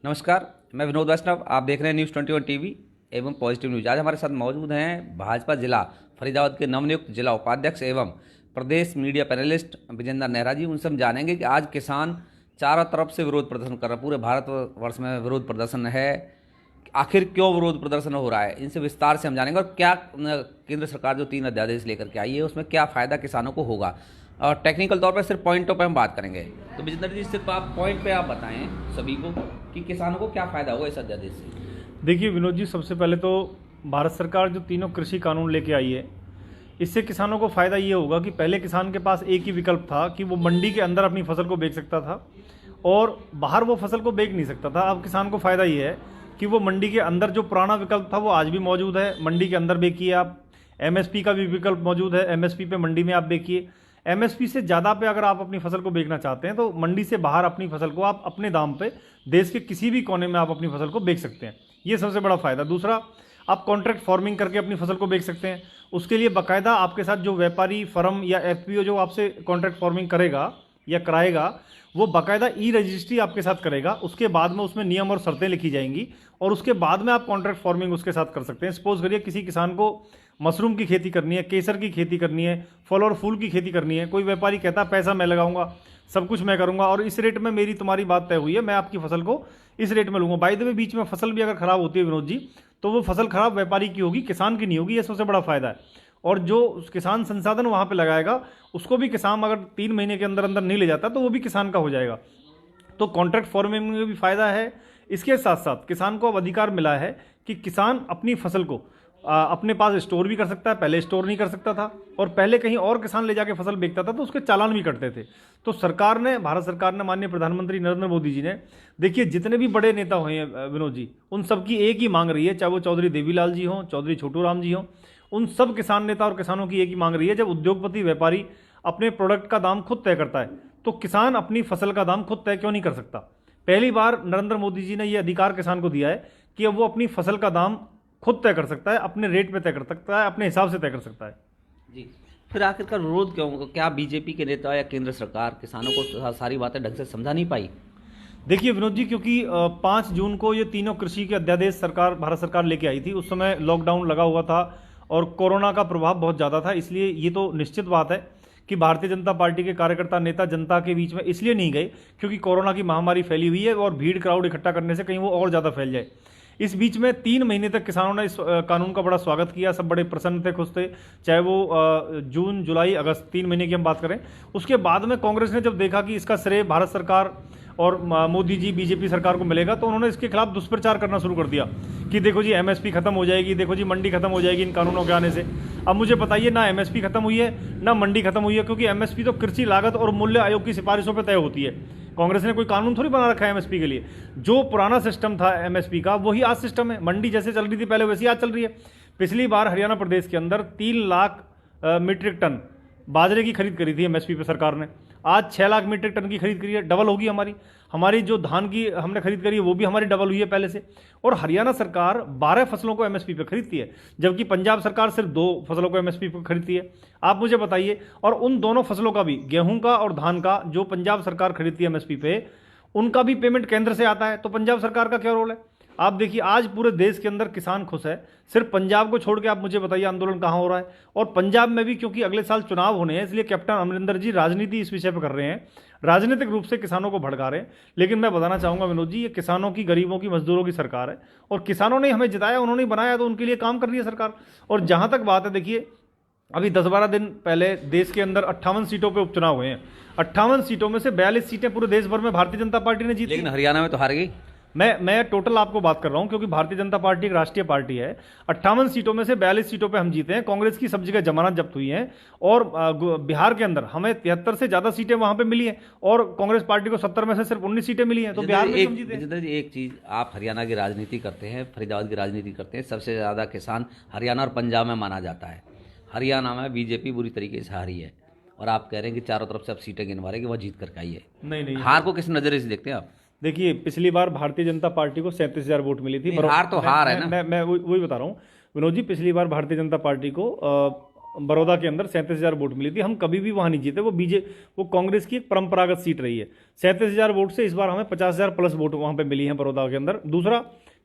नमस्कार, मैं विनोद वैष्णव। आप देख रहे हैं न्यूज़ 21 टीवी एवं पॉजिटिव न्यूज। आज हमारे साथ मौजूद हैं भाजपा जिला फरीदाबाद के नवनियुक्त जिला उपाध्यक्ष एवं प्रदेश मीडिया पैनलिस्ट विजेंद्र नेहरा जी। उनसे हम जानेंगे कि आज किसान चारों तरफ से विरोध प्रदर्शन कर रहा है, पूरे भारतवर्ष में विरोध प्रदर्शन है। आखिर क्यों विरोध प्रदर्शन हो रहा है, इनसे विस्तार से हम जानेंगे। और क्या केंद्र सरकार जो 3 अध्यादेश लेकर के आई है उसमें क्या फ़ायदा किसानों को होगा, और टेक्निकल तौर पर सिर्फ पॉइंटों पर हम बात करेंगे। तो विजेंद्र जी, सिर्फ आप पॉइंट पे आप बताएं सभी को कि किसानों को क्या फ़ायदा होगा इस अध्यादेश से। देखिए विनोद जी, सबसे पहले तो भारत सरकार जो तीनों कृषि कानून लेके आई है, इससे किसानों को फ़ायदा ये होगा कि पहले किसान के पास एक ही विकल्प था कि वो मंडी के अंदर अपनी फसल को बेच सकता था और बाहर वो फसल को बेच नहीं सकता था। अब किसान को फ़ायदा ये है कि वो मंडी के अंदर जो पुराना विकल्प था वो आज भी मौजूद है। मंडी के अंदर बेचिए आप, एमएसपी का भी विकल्प मौजूद है, एमएसपी पे मंडी में आप बेचिए। एमएसपी से ज़्यादा पे अगर आप अपनी फसल को बेचना चाहते हैं तो मंडी से बाहर अपनी फसल को आप अपने दाम पे देश के किसी भी कोने में आप अपनी फसल को बेच सकते हैं। ये सबसे बड़ा फ़ायदा। दूसरा, आप कॉन्ट्रैक्ट फार्मिंग करके अपनी फसल को बेच सकते हैं। उसके लिए बाकायदा आपके साथ जो व्यापारी फर्म या एफपीओ जो आपसे कॉन्ट्रैक्ट फार्मिंग करेगा या कराएगा, वो बाकायदा ई रजिस्ट्री आपके साथ करेगा। उसके बाद में उसमें नियम और शर्तें लिखी जाएंगी और उसके बाद में आप कॉन्ट्रैक्ट फार्मिंग उसके साथ कर सकते हैं। सपोज करिए किसी किसान को मशरूम की खेती करनी है, केसर की खेती करनी है, फल और फूल की खेती करनी है। कोई व्यापारी कहता है पैसा मैं लगाऊंगा, सब कुछ मैं करूंगा और इस रेट में मेरी तुम्हारी बात तय हुई है, मैं आपकी फसल को इस रेट में लूंगा। बाय द वे, बीच में फसल भी अगर खराब होती है विनोद जी, तो वो फसल खराब व्यापारी की होगी, किसान की नहीं होगी। ये सबसे बड़ा फायदा है। और जो किसान संसाधन वहाँ पे लगाएगा उसको भी किसान अगर 3 महीने के अंदर अंदर नहीं ले जाता तो वो भी किसान का हो जाएगा। तो कॉन्ट्रैक्ट फार्मिंग में भी फायदा है। इसके साथ साथ किसान को अब अधिकार मिला है कि किसान अपनी फसल को अपने पास स्टोर भी कर सकता है। पहले स्टोर नहीं कर सकता था और पहले कहीं और किसान ले जाके फसल बेचता था तो उसके चालान भी कटते थे। तो सरकार ने, भारत सरकार ने, माननीय प्रधानमंत्री नरेंद्र मोदी जी ने, देखिए जितने भी बड़े नेता हुए हैं विनोद जी, उन सबकी एक ही मांग रही है, चाहे वो चौधरी देवीलाल जी हों, चौधरी छोटू राम जी हों, उन सब किसान नेता और किसानों की एक ही मांग रही है, जब उद्योगपति व्यापारी अपने प्रोडक्ट का दाम खुद तय करता है तो किसान अपनी फसल का दाम खुद तय क्यों नहीं कर सकता। पहली बार नरेंद्र मोदी जी ने यह अधिकार किसान को दिया है कि अब वो अपनी फसल का दाम खुद तय कर सकता है, अपने रेट पे तय कर सकता है, अपने हिसाब से तय कर सकता है। जी, फिर आखिरकार विरोध क्यों होगा? क्या बीजेपी के नेता या केंद्र सरकार किसानों को सारी बातें ढंग से समझा नहीं पाई? देखिए विनोद जी, क्योंकि 5 जून को ये तीनों कृषि के अध्यादेश भारत सरकार लेके आई थी। उस समय लॉकडाउन लगा हुआ था और कोरोना का प्रभाव बहुत ज़्यादा था। इसलिए ये तो निश्चित बात है कि भारतीय जनता पार्टी के कार्यकर्ता नेता जनता के बीच में इसलिए नहीं गए क्योंकि कोरोना की महामारी फैली हुई है और भीड़ क्राउड इकट्ठा करने से कहीं वो और ज़्यादा फैल जाए। इस बीच में 3 महीने तक किसानों ने इस कानून का बड़ा स्वागत किया। सब बड़े प्रसन्न थे, खुश थे। चाहे वो जून, जुलाई, अगस्त, 3 महीने की हम बात करें। उसके बाद में कांग्रेस ने जब देखा कि इसका श्रेय भारत सरकार और मोदी जी, बीजेपी सरकार को मिलेगा, तो उन्होंने इसके खिलाफ दुष्प्रचार करना शुरू कर दिया कि देखो जी एमएसपी खत्म हो जाएगी, देखो जी मंडी खत्म हो जाएगी इन कानूनों के आने से। अब मुझे बताइए, ना एमएसपी खत्म हुई है ना मंडी खत्म हुई है, क्योंकि एमएसपी तो कृषि लागत और मूल्य आयोग की सिफारिशों पर तय होती है। कांग्रेस ने कोई कानून थोड़ी बना रखा है एमएसपी के लिए। जो पुराना सिस्टम था एमएसपी का, वही आज सिस्टम है। मंडी जैसे चल रही थी पहले, वैसी आज चल रही है। पिछली बार हरियाणा प्रदेश के अंदर 3 लाख मीट्रिक टन बाजरे की खरीद करी थी एमएसपी पे सरकार ने। आज 6 लाख मीट्रिक टन की खरीद करी है, डबल होगी हमारी जो धान की हमने खरीद करी है वो भी हमारी डबल हुई है पहले से। और हरियाणा सरकार 12 फसलों को एमएसपी पे खरीदती है, जबकि पंजाब सरकार सिर्फ 2 फसलों को एमएसपी पे खरीदती है। आप मुझे बताइए, और उन दोनों फसलों का भी, गेहूं का और धान का, जो पंजाब सरकार खरीदती है एमएसपी पे, उनका भी पेमेंट केंद्र से आता है। तो पंजाब सरकार का क्या रोल है? आप देखिए, आज पूरे देश के अंदर किसान खुश है। सिर्फ पंजाब को छोड़ के आप मुझे बताइए आंदोलन कहाँ हो रहा है। और पंजाब में भी, क्योंकि अगले साल चुनाव होने हैं, इसलिए कैप्टन अमरिंदर जी राजनीति इस विषय पर कर रहे हैं, राजनीतिक रूप से किसानों को भड़का रहे हैं। लेकिन मैं बताना चाहूंगा विनोद जी, ये किसानों की, गरीबों की, मजदूरों की सरकार है और किसानों ने हमें जिताया, उन्होंने बनाया, तो उनके लिए काम कर रही है सरकार। और जहां तक बात है, देखिए अभी 10-12 दिन पहले देश के अंदर 58 सीटों पे उपचुनाव हुए हैं। 58 सीटों में से 42 सीटें पूरे देश भर में भारतीय जनता पार्टी ने जीती। लेकिन हरियाणा में तो हार गई। मैं टोटल आपको बात कर रहा हूं, क्योंकि भारतीय जनता पार्टी एक राष्ट्रीय पार्टी है। 58 सीटों में से 42 सीटों पे हम जीते हैं। कांग्रेस की सब जगह जमानत जब्त हुई है और बिहार के अंदर हमें 73 से ज्यादा सीटें वहां पे मिली हैं और कांग्रेस पार्टी को 70 में से सिर्फ 19 सीटें मिली हैं। तो बिहार में हम जीते हैं। एक चीज, आप हरियाणा की राजनीति करते हैं, फरीदाबाद की राजनीति करते हैं, सबसे ज्यादा किसान हरियाणा और पंजाब में माना जाता है। हरियाणा में बीजेपी बुरी तरीके से हारी है और आप कह रहे हैं कि चारों तरफ से आप सीटें गिनवा रहे हैं कि वह जीत करके आई है। नहीं, हार को किस नजरिए से देखते हैं आप? देखिए, पिछली बार भारतीय जनता पार्टी को 37,000 वोट मिली थी। हार तो हार है ना। मैं वही बता रहा हूँ विनोद जी। पिछली बार भारतीय जनता पार्टी को बड़ौदा के अंदर 37,000 वोट मिली थी। हम कभी भी वहाँ नहीं जीते, वो कांग्रेस की एक परंपरागत सीट रही है। 37,000 वोट से इस बार हमें 50,000 प्लस वोट वहाँ पे मिली हैं बड़ौदा के अंदर। दूसरा,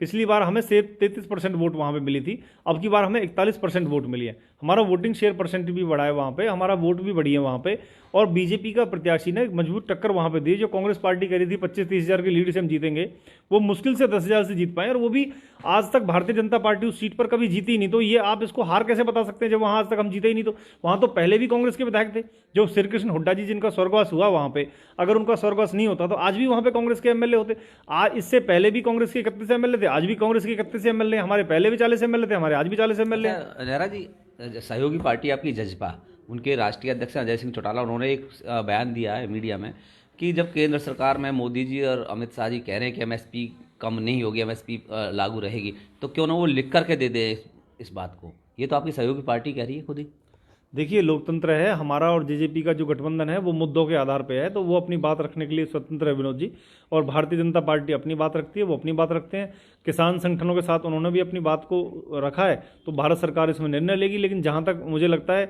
पिछली बार हमें 33% वोट वहाँ पे मिली थी, अब की बार हमें 41% वोट मिली है। हमारा वोटिंग शेयर परसेंट भी बढ़ा है वहाँ पे, हमारा वोट भी बढ़ी है वहाँ पे। और बीजेपी का प्रत्याशी ने एक मजबूत टक्कर वहाँ पे दी। जो कांग्रेस पार्टी कह रही थी 25-30 हज़ार की लीड से हम जीतेंगे, वो मुश्किल से 10,000 से जीत पाए, और वो भी आज तक भारतीय जनता पार्टी उस सीट पर कभी जीती ही नहीं। तो ये आप इसको हार कैसे बता सकते हैं जब वहाँ आज तक हम जीते ही नहीं? तो वहाँ तो पहले भी कांग्रेस के विधायक थे, जो श्री कृष्ण हुड्डा जी जिनका स्वर्गवास हुआ वहाँ पे, अगर उनका स्वर्गवास नहीं होता तो आज भी वहाँ पे कांग्रेस के एमएलए होते। आज इससे पहले भी कांग्रेस के 31 एमएलए थे, आज भी कांग्रेस के 31 एमएलए, हमारे पहले भी 40 एमएलए थे, हमारे आज भी 40 एमएलए। नेहरा जी, सहयोगी पार्टी आपकी जजपा, उनके राष्ट्रीय अध्यक्ष अजय सिंह चौटाला, उन्होंने एक बयान दिया है मीडिया में कि जब केंद्र सरकार में मोदी जी और अमित शाह जी कह रहे हैं कि एमएसपी कम नहीं होगी, एमएसपी लागू रहेगी, तो क्यों ना वो लिख करके दे दे इस बात को। ये तो आपकी सहयोगी पार्टी कह रही है खुद ही। देखिए, लोकतंत्र है हमारा, और जेजेपी का जो गठबंधन है वो मुद्दों के आधार पे है, तो वो अपनी बात रखने के लिए स्वतंत्र है विनोद जी। और भारतीय जनता पार्टी अपनी बात रखती है, वो अपनी बात रखते हैं। किसान संगठनों के साथ उन्होंने भी अपनी बात को रखा है, तो भारत सरकार इसमें निर्णय लेगी। लेकिन जहाँ तक मुझे लगता है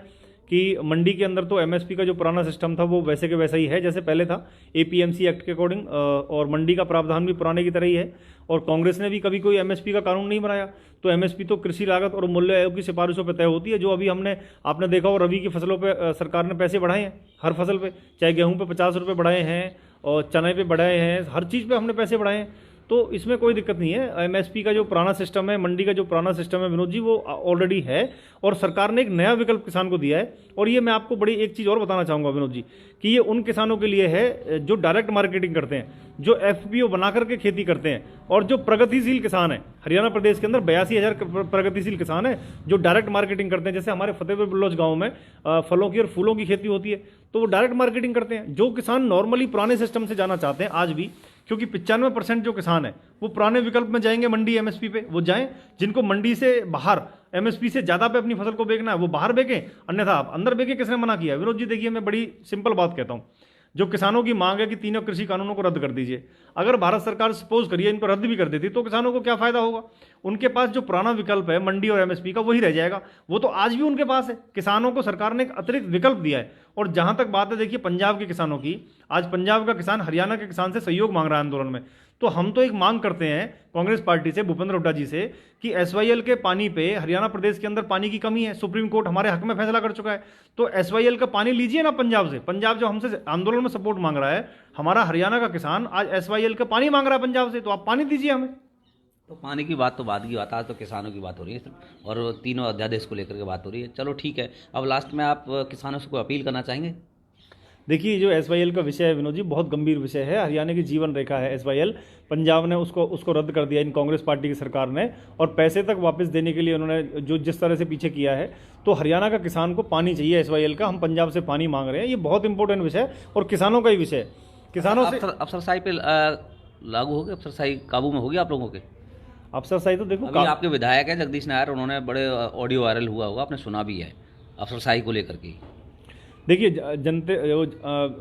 कि मंडी के अंदर तो एमएसपी का जो पुराना सिस्टम था वो वैसे के वैसा ही है जैसे पहले था, एपीएमसी एक्ट के अकॉर्डिंग, और मंडी का प्रावधान भी पुराने की तरह ही है। और कांग्रेस ने भी कभी कोई एमएसपी का कानून नहीं बनाया। तो एमएसपी तो कृषि लागत और मूल्य आयोग की सिफारिशों पर तय होती है, जो अभी आपने देखा हो, रबी की फसलों पे सरकार ने पैसे बढ़ाए हैं, हर फसल पे, चाहे गेहूं पे 50 रुपये बढ़ाए हैं और चने पे बढ़ाए हैं, हर चीज़ पे हमने पैसे बढ़ाए हैं। तो इसमें कोई दिक्कत नहीं है। एमएसपी का जो पुराना सिस्टम है, मंडी का जो पुराना सिस्टम है विनोद जी, वो ऑलरेडी है, और सरकार ने एक नया विकल्प किसान को दिया है। और ये मैं आपको बड़ी एक चीज़ और बताना चाहूँगा विनोद जी, कि ये उन किसानों के लिए है जो डायरेक्ट मार्केटिंग करते हैं, जो एफपीओ बना करके खेती करते हैं, और जो प्रगतिशील किसान है। हरियाणा प्रदेश के अंदर 82,000 प्रगतिशील किसान है जो डायरेक्ट मार्केटिंग करते हैं। जैसे हमारे फतेहपुर बिल्लौज गाँव में फलों की और फूलों की खेती होती है, तो वो डायरेक्ट मार्केटिंग करते हैं। जो किसान नॉर्मली पुराने सिस्टम से जाना चाहते हैं आज भी, क्योंकि 95% जो किसान है वो पुराने विकल्प में जाएंगे मंडी एमएसपी पे, वो जाएं। जिनको मंडी से बाहर एमएसपी से ज़्यादा पे अपनी फसल को बेचना है वो बाहर बेचें, अन्यथा आप अंदर बेचें। किसने मना किया? विनोद जी देखिए, मैं बड़ी सिंपल बात कहता हूँ। जो किसानों की मांग है कि तीनों कृषि कानूनों को रद्द कर दीजिए, अगर भारत सरकार सपोज करिए इनको रद्द भी कर देती तो किसानों को क्या फायदा होगा? उनके पास जो पुराना विकल्प है मंडी और एमएसपी का, वही रह जाएगा। वो तो आज भी उनके पास है। किसानों को सरकार ने एक अतिरिक्त विकल्प दिया है। और जहां तक बात है देखिए पंजाब के किसानों की, आज पंजाब का किसान हरियाणा के किसान से सहयोग मांग रहा है आंदोलन में। तो हम तो एक मांग करते हैं कांग्रेस पार्टी से, भूपेंद्र हुड्डा जी से, कि एसवाईएल के पानी पे, हरियाणा प्रदेश के अंदर पानी की कमी है, सुप्रीम कोर्ट हमारे हक में फैसला कर चुका है, तो एसवाईएल का पानी लीजिए ना पंजाब से। पंजाब जो हमसे आंदोलन में सपोर्ट मांग रहा है, हमारा हरियाणा का किसान आज एसवाईएल का पानी मांग रहा है पंजाब से, तो आप पानी दीजिए हमें। तो पानी की बात तो बाद की बात, आज तो किसानों की बात हो रही है और तीनों अध्यादेश को लेकर के बात हो रही है। चलो ठीक है, अब लास्ट में आप किसानों से कोई अपील करना चाहेंगे? देखिए, जो एसवाईएल का विषय है विनोद जी, बहुत गंभीर विषय है। हरियाणा की जीवन रेखा है एसवाईएल। पंजाब ने उसको रद्द कर दिया इन कांग्रेस पार्टी की सरकार ने, और पैसे तक वापस देने के लिए उन्होंने जो जिस तरह से पीछे किया है, तो हरियाणा का किसान को पानी चाहिए एसवाईएल का। हम पंजाब से पानी मांग रहे हैं, ये बहुत इंपॉर्टेंट विषय है और किसानों का ही विषय है। किसानों से अफसरशाही पे लागू हो गया, अफसरशाही काबू में होगी आप लोगों के? अफसरशाही तो देखो, अभी आपके विधायक है जगदीश नायर, उन्होंने बड़े ऑडियो वायरल हुआ होगा, आपने सुना भी है अफसरशाही को लेकर के। देखिए,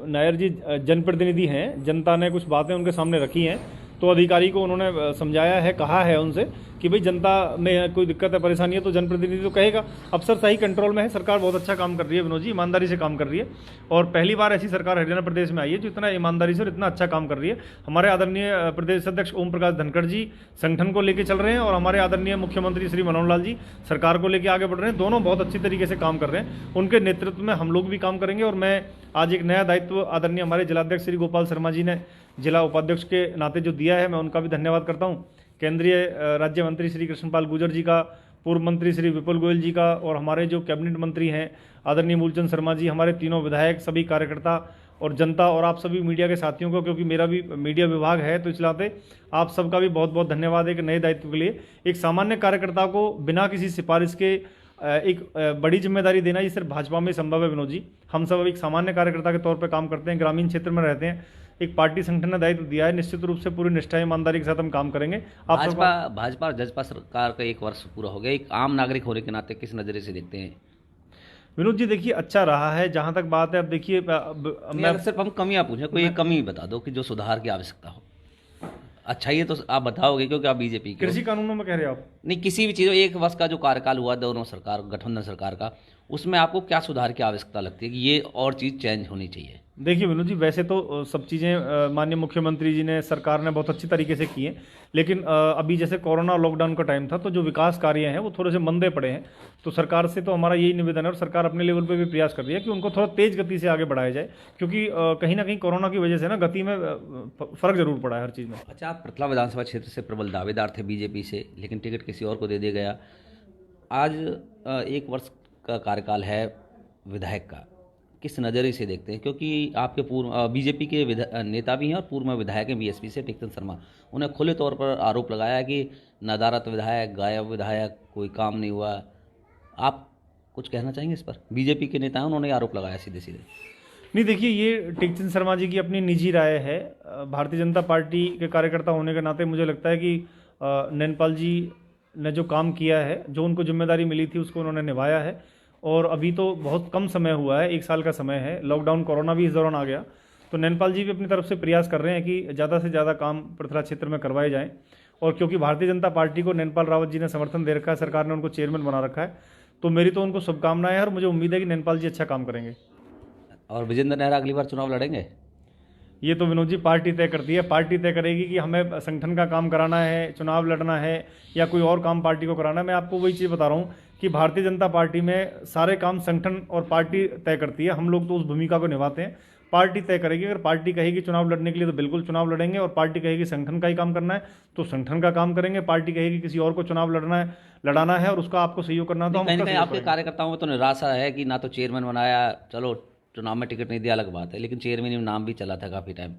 नायर जी जनप्रतिनिधि हैं, जनता ने कुछ बातें उनके सामने रखी हैं, तो अधिकारी को उन्होंने समझाया है, कहा है उनसे कि भाई जनता में कोई दिक्कत है, परेशानी है, तो जनप्रतिनिधि तो कहेगा। अफसरशाही कंट्रोल में है, सरकार बहुत अच्छा काम कर रही है विनोद जी, ईमानदारी से काम कर रही है। और पहली बार ऐसी सरकार हरियाणा प्रदेश में आई है जो इतना ईमानदारी से और इतना अच्छा काम कर रही है। हमारे आदरणीय प्रदेश अध्यक्ष ओम प्रकाश धनखड़ जी संगठन को लेकर चल रहे हैं, और हमारे आदरणीय मुख्यमंत्री श्री मनोहर लाल जी सरकार को लेकर आगे बढ़ रहे हैं। दोनों बहुत अच्छी तरीके से काम कर रहे हैं, उनके नेतृत्व में हम लोग भी काम करेंगे। और मैं आज एक नया दायित्व आदरणीय हमारे जिलाध्यक्ष श्री गोपाल शर्मा जी ने जिला उपाध्यक्ष के नाते जो दिया है, मैं उनका भी धन्यवाद करता हूँ। केंद्रीय राज्य मंत्री श्री कृष्णपाल गुर्जर जी का, पूर्व मंत्री श्री विपुल गोयल जी का, और हमारे जो कैबिनेट मंत्री हैं आदरणीय मूलचंद शर्मा जी, हमारे तीनों विधायक, सभी कार्यकर्ता और जनता, और आप सभी मीडिया के साथियों को, क्योंकि मेरा भी मीडिया विभाग है, तो इस नाते आप सबका भी बहुत बहुत धन्यवाद एक नए दायित्व के लिए। एक सामान्य कार्यकर्ता को बिना किसी सिफारिश के एक बड़ी जिम्मेदारी देना, ये सिर्फ भाजपा में संभव है विनोद जी। हम सब एक सामान्य कार्यकर्ता के तौर पर काम करते हैं, ग्रामीण क्षेत्र में रहते हैं, एक पार्टी संगठन ने दायित्व दिया है, निश्चित रूप से पूरी निष्ठा ईमानदारी के साथ हम काम करेंगे। भाजपा और जजपा सरकार का 1 वर्ष पूरा हो गया, एक आम नागरिक होने के नाते किस नज़रिए से देखते हैं? विनोद जी देखिए, अच्छा रहा है। जहां तक बात है, अब देखिए मैं सिर्फ हम कमियां पूछें, कोई एक कमी बता दो कि जो सुधार की आवश्यकता हो। अच्छाई है तो आप बताओगे क्योंकि आप बीजेपी के हो। कृषि कानूनों में कह रहे हो आप? नहीं, किसी भी चीज़, एक वर्ष का जो कार्यकाल हुआ दोनों सरकार, गठबंधन सरकार का, उसमें आपको क्या सुधार की आवश्यकता लगती है कि ये और चीज़ चेंज होनी चाहिए? देखिए विनोद जी, वैसे तो सब चीज़ें माननीय मुख्यमंत्री जी ने, सरकार ने बहुत अच्छी तरीके से की हैं, लेकिन अभी जैसे कोरोना लॉकडाउन का टाइम था तो जो विकास कार्य हैं वो थोड़े से मंदे पड़े हैं। तो सरकार से तो हमारा यही निवेदन है, और सरकार अपने लेवल पे भी प्रयास कर रही है कि उनको थोड़ा तेज़ गति से आगे बढ़ाया जाए, क्योंकि कहीं ना कहीं कोरोना की वजह से ना गति में फ़र्क जरूर पड़ा है हर चीज़ में। अच्छा, आप पृथला विधानसभा क्षेत्र से प्रबल दावेदार थे बीजेपी से, लेकिन टिकट किसी और को दे दिया गया। आज 1 वर्ष का कार्यकाल है विधायक का, किस नज़रिए से देखते हैं? क्योंकि आपके पूर्व बीजेपी के नेता भी हैं और पूर्व में विधायक हैं बीएसपी से, टेकचंद शर्मा, उन्हें खुले तौर पर आरोप लगाया है कि नदारत विधायक, गायब विधायक, कोई काम नहीं हुआ। आप कुछ कहना चाहेंगे इस पर? बीजेपी के नेता हैं, उन्होंने आरोप लगाया सीधे सीधे। नहीं, देखिए ये टेकचंद शर्मा जी की अपनी निजी राय है। भारतीय जनता पार्टी के कार्यकर्ता होने के नाते मुझे लगता है कि नैनपाल जी ने जो काम किया है, जो उनको जिम्मेदारी मिली थी उसको उन्होंने निभाया है। और अभी तो बहुत कम समय हुआ है, 1 साल का समय है, लॉकडाउन कोरोना भी इस दौरान आ गया, तो नैनपाल जी भी अपनी तरफ से प्रयास कर रहे हैं कि ज़्यादा से ज़्यादा काम पृथला क्षेत्र में करवाए जाएँ। और क्योंकि भारतीय जनता पार्टी को नैनपाल रावत जी ने समर्थन दे रखा है, सरकार ने उनको चेयरमैन बना रखा है, तो मेरी तो उनको शुभकामनाएं हैं और मुझे उम्मीद है कि नैनपाल जी अच्छा काम करेंगे। और विजेंद्र नेहरा अगली बार चुनाव लड़ेंगे? ये तो विनोद जी पार्टी तय करती है, पार्टी तय करेगी कि हमें संगठन का काम कराना है, चुनाव लड़ना है, या कोई और काम पार्टी को कराना है। मैं आपको वही चीज़ बता रहा हूँ कि भारतीय जनता पार्टी में सारे काम संगठन और पार्टी तय करती है, हम लोग तो उस भूमिका को निभाते हैं। पार्टी तय करेगी, अगर पार्टी कहेगी चुनाव लड़ने के लिए तो बिल्कुल चुनाव लड़ेंगे, और पार्टी कहेगी संगठन का ही काम करना है तो संगठन का काम करेंगे। पार्टी कहेगी किसी और को चुनाव लड़ाना है और उसका आपको सहयोग करना है तो हम कहीं ना उसका कहीं सहयोग आपके करेंगे। कार्यकर्ताओं में तो निराशा है कि ना तो चेयरमैन बनाया, चलो चुनाव में टिकट नहीं दिया अलग बात है, लेकिन चेयरमैन में नाम भी चला था काफ़ी टाइम।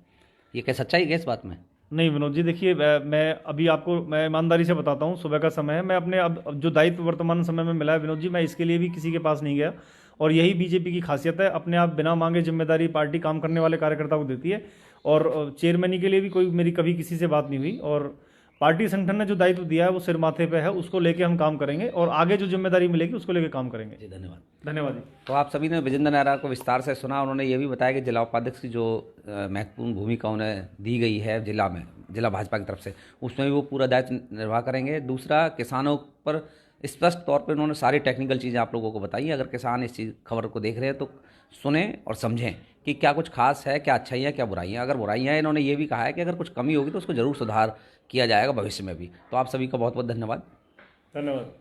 ये क्या सच्चाई है इस बात में? नहीं विनोद जी, देखिए मैं अभी आपको मैं ईमानदारी से बताता हूँ, सुबह का समय है, मैं अपने अब जो दायित्व वर्तमान समय में मिला है विनोद जी, मैं इसके लिए भी किसी के पास नहीं गया। और यही बीजेपी की खासियत है, अपने आप बिना मांगे जिम्मेदारी पार्टी काम करने वाले कार्यकर्ता को देती है। और चेयरमैनी के लिए भी कोई मेरी कभी किसी से बात नहीं हुई, और पार्टी संगठन ने जो दायित्व दिया है वो सिर माथे पे है, उसको लेके हम काम करेंगे और आगे जो जिम्मेदारी मिलेगी उसको लेके काम करेंगे। जी, धन्यवाद। धन्यवाद जी। तो आप सभी ने विजेंद्र नेहरा को विस्तार से सुना। उन्होंने ये भी बताया कि जिला उपाध्यक्ष की जो महत्वपूर्ण भूमिका उन्हें दी गई है जिला में, जिला भाजपा की तरफ से, उसमें भी वो पूरा दायित्व निर्वाह करेंगे। दूसरा, किसानों पर स्पष्ट तौर पर उन्होंने सारी टेक्निकल चीज़ें आप लोगों को बताई। अगर किसान इस चीज़ खबर को देख रहे हैं तो सुने और समझें कि क्या कुछ खास है, क्या अच्छाइयाँ, क्या बुराइयाँ। अगर बुराइयाँ हैं, इन्होंने ये भी कहा है कि अगर कुछ कमी होगी तो उसको ज़रूर सुधार किया जाएगा भविष्य में भी। तो आप सभी का बहुत बहुत धन्यवाद। धन्यवाद।